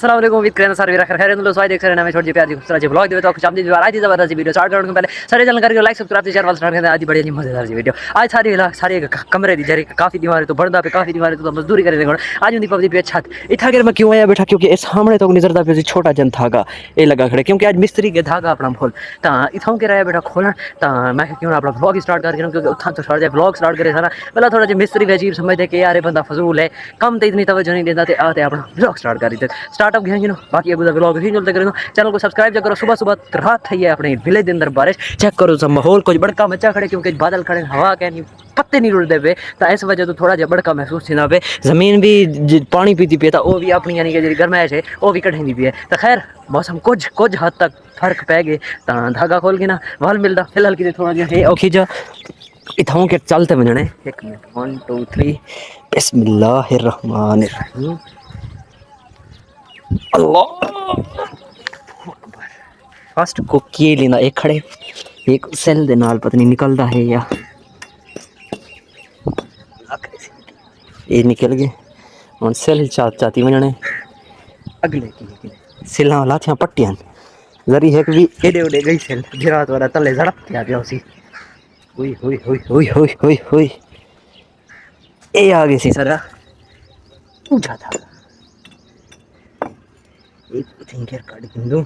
अस्सलाम वालेकुम विद करना सारे रख खैर दोस्तों आज देख रहे हैं मैं छोटी प्यारी खूबसूरत सी ब्लॉग दे तो कुछ अपनी आज ही जबरदस्त वीडियो स्टार्ट करने से पहले सारे चैनल करके लाइक सब्सक्राइब शेयर वाला स्टार्ट करते हैं। आज बड़ी मजेदार सी वीडियो आज सारे कमरे दी जरी काफी दीवार तो बंदा पे काफी दीवार तो मजदूरी करे देखो आज उनकी पबजी पे छत इथा के मैं क्यों आया बैठा क्योंकि इस सामने तो नजरदा पे छोटा जन धागा ये लगा खड़े क्योंकि आज मिस्त्री के धागा अपना खोल ता इथों के रहा बैठा खोलन ता मैं क्यों ना अपना ब्लॉग स्टार्ट करके क्योंकि उठा तो सारा ब्लॉग स्टार्ट करे सारा पहला थोड़ा जो मिस्त्री अजीब समझते कि यार ये बंदा फजूल है कम तो इतनी तवज्जो नहीं देता आते अपना ब्लॉग स्टार्ट कर देते स्टार्टअप गया बाकी अगला ब्लॉग ही चलते करो चैनल को सब्सक्राइब करो सुबह सुबह रात है अपने विलेज के अंदर बारिश चेक करो सब माहौल कुछ बड़का मचा खड़े क्योंकि बादल खड़े हवा क्या नहीं पत्ते नहीं रुड़ते पे तो इस वजह तो थोड़ा जहा बड़का महसूस थी पे जमीन भी पानी पीती पी वो भी अपनी यानी कि जी गर्माइश है वो भी कढ़ी पी है तो खैर मौसम कुछ हद तक फर्क पै गए तो धागा खोल के ना वाल मिलता फिलहाल कि थोड़ा जहा है औखी जा इथों के चलते वजने 1 मिनट 1 2 3 बिस्मिल्लाहिर्रहमानिर्रहीम अल्लाह फर्स्ट को किए लेना एक खड़े एक सेल दे नाल पता नहीं निकलता है या ये निकल गए और सेल चाहती वजने अगले की सिला लाथियां पट्टियां जरी है कि एडे उडे गई सेल गिरात वाला तले झड़प के आ गया उसी हुई हुई हुई हुई हुई हुई हुई ए आ गई सी सरा पूछा था एक थिंकर काट दूं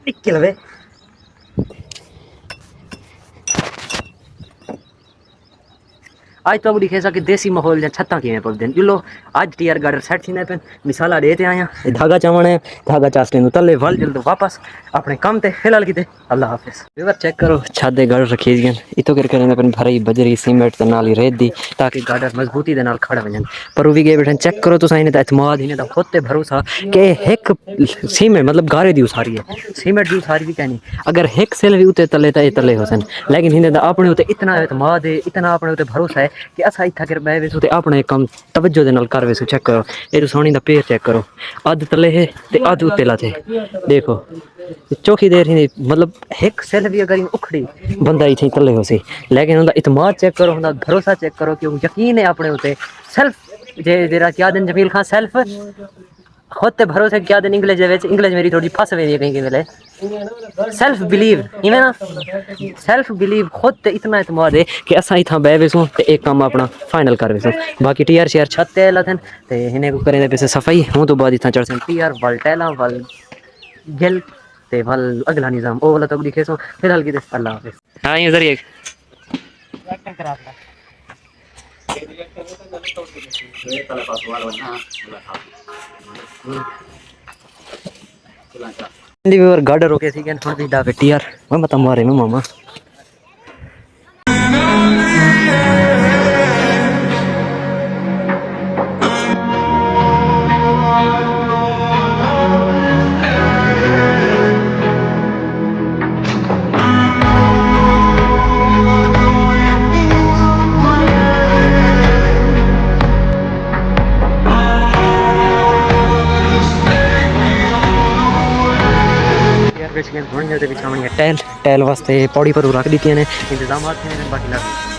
निकल वे आज तो दिखे कि देसी माहौल जहाँ छत्ता कि पलते हैं जुलो आज टीआर गार्डर सेट थी पे मिसाला देते आया धागा चावण है धागा चासने तले वल जल्द वापस अपने काम ते फिलहाल किते अल्लाह हाफिज रिवर चेक करो छादे गार्डर रखी गए इतो करके अपन भराई बजरी सीमेंट ते नाल ही रेत दी ताकि गार्डर मजबूती दे नाल खड़ा वजन पर वो भी गए बैठे चेक करो तो साइन तो एतमाद ही तो खुद ते भरोसा कि एक सीमेंट मतलब गारे दी उसारी है सीमेंट दी उसारी भी कहनी अगर एक सेल भी उते तले तो तले हो सन लेकिन हिंदे अपने उते इतना एतमाद है इतना अपने उते भरोसा है कि असा इतना कर बह वेसू तो अपने काम तवज्जो दे नाल कर वेसू चेक करो ये सोनी दा पेड़ चेक करो अध तले है ते अध उत्ते ला थे देखो चौखी देर ही मतलब एक सेल भी अगर उखड़ी बंदा इथे तले हो सी लेकिन उनका इतमाद चेक करो उनका भरोसा चेक करो कि यकीन है अपने उते सेल्फ जे जरा क्या दिन जमील खान सेल्फ खुद ते भरोसे क्या दिन इंग्लिश मेरी थोड़ी फंस गई है कहीं के वेले सेल्फ बिलीव इवें ना सेल्फ बिलीव खुद ते इतना एतमाद है कि असा इथा बह वेसू ते एक काम अपना फाइनल कर वेसू बाकी टीआर शेयर छत ते लथन ते हिने को करें पे सफाई हूं तो बाद इथा चढ़ टीआर वल टैला वल गिल ते वल अगला निजाम ओ वाला तो दिखे सो फिलहाल की अल्लाह हाफिज हां ये जरिए गार्डर रोके सी कैन थोड़ी दा बेटी यार मैं मत मारे में मामा टैल टैल वास्ते पौड़ी पर रख दी ने इंतजाम बाकी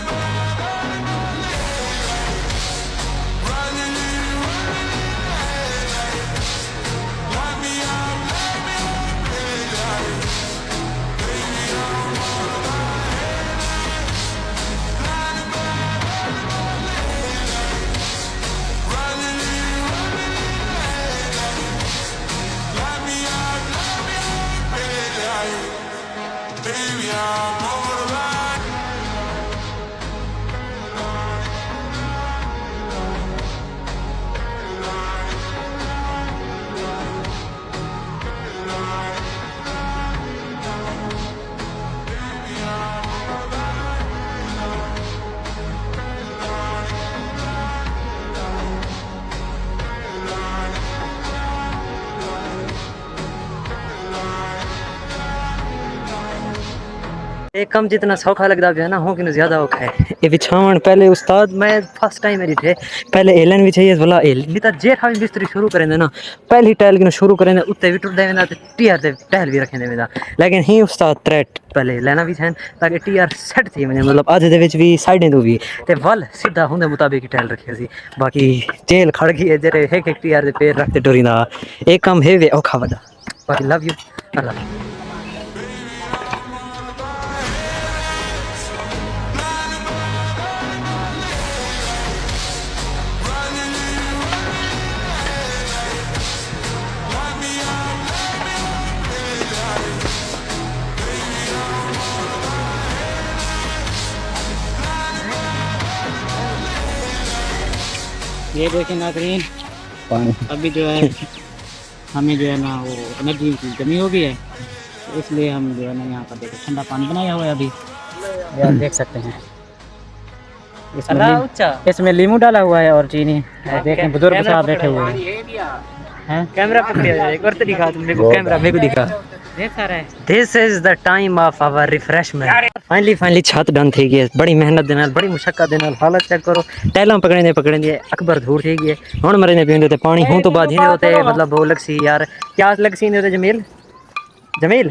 एक काम जितना सौखा लगता है ना हो कि ज़्यादा औखा है ये बिछावन पहले उस्ताद मैं फर्स्ट टाइम मेरी थे पहले एलन भी चाहिए भला एल भी तो जे खाली बिस्तरी शुरू करें ना पहली टैल की शुरू करें उत्ते भी टुट देना टीआर ते टैल भी रखें देना लेकिन ही उस्ताद त्रेट पहले लेना भी छैन ताकि टीआर सेट थी मैंने मतलब अज दे विच भी साइडें तो भी ते वल सीधा होंदे मुताबिक ही टैल रखे सी बाकी जेल खड़ गई है जेरे एक एक टीआर दे पैर रखते टुरींदा एक काम है वे औखा वदा बाकी लव यू अल्लाह ये देखें नाज़रीन, अभी जो है हमें जो है ना वो एनर्जी की कमी हो गई है, तो इसलिए हम जो है ना यहाँ पर देखो ठंडा पानी बनाया हुआ है अभी, ये आप देख सकते हैं। इसमें लीमू डाला हुआ है और चीनी। देखें बुजुर्ग साहब बैठे हुए हैं। कैमरा पकड़िया एक और तो दिखा तुमने को कैमरा मेरे को दिखा this is the time of our refreshment finally छत डन थी गई बड़ी मेहनत दे नाल बड़ी मुशक्कत दे नाल हालत चेक करो टैला पकड़े दे अकबर धूर थी गई हुन मरे ने पींदे ते पानी हूं तो बाद ही होते मतलब वो लगसी यार क्या लगसी ने जमील जमील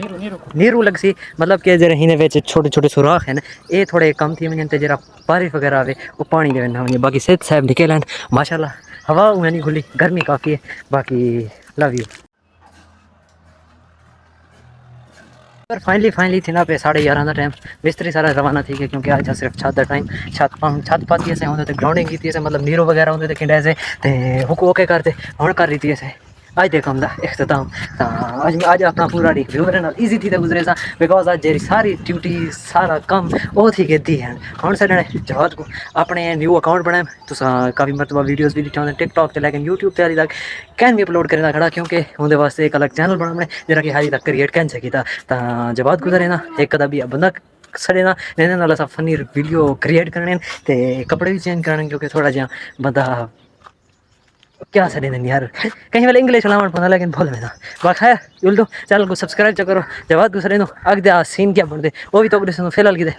नीरू लगसी मतलब कि जरा हिने विच छोटे छोटे सुराख हैं ये थोड़े कम थी वजन ते जरा बारिश वगैरह आवे वो पानी दे ना वने बाकी सेहत साहब निकलन माशाल्लाह हवा उन्हें नहीं खुली गर्मी काफ़ी है बाकी लव यू पर फाइनली थी ना पे 11:30 का टाइम मिस्त्री सारा रवाना थी गया क्योंकि आज सिर्फ छत का टाइम छत पाती से होंगे ग्राउंडिंग की थी मतलब नीरो वगैरह होंगे थे खिंडे से हुक ओके करते हूँ कर रही थी ऐसे आज देखो हम इख्तिताम आज अपना पूरा रिव्यू मेरे नाल इजी थी तो गुजरे सा बिकॉज आज जेरी सारी ड्यूटी सारा कम वो थी कि दी है हम सारे जवाब को अपने न्यू अकाउंट बनाए तो काफ़ी मरतबा वीडियोज़ भी दिखा टिकटॉक से लेकिन यूट्यूब से हाली तक कैन भी अपलोड करना खड़ा क्योंकि उनके वास्ते एक अलग चैनल बनाने जरा कि हाली तक क्रिएट कैन सकी था जवाब गुजरे ना एक कदा भी बंदा सड़े ना इन्हें नाल अस फनी वीडियो क्रिएट करने ते कपड़े भी चेंज करने क्योंकि थोड़ा जहा बंदा क्या सड़े दिन यार कहीं वाले इंग्लिश लावण पता लेकिन बोल में ना बाखा यूल तो चैनल को सब्सक्राइब करो जवाब गुजरे नो अग दे सीन क्या बनते वो भी तो फिलहाल की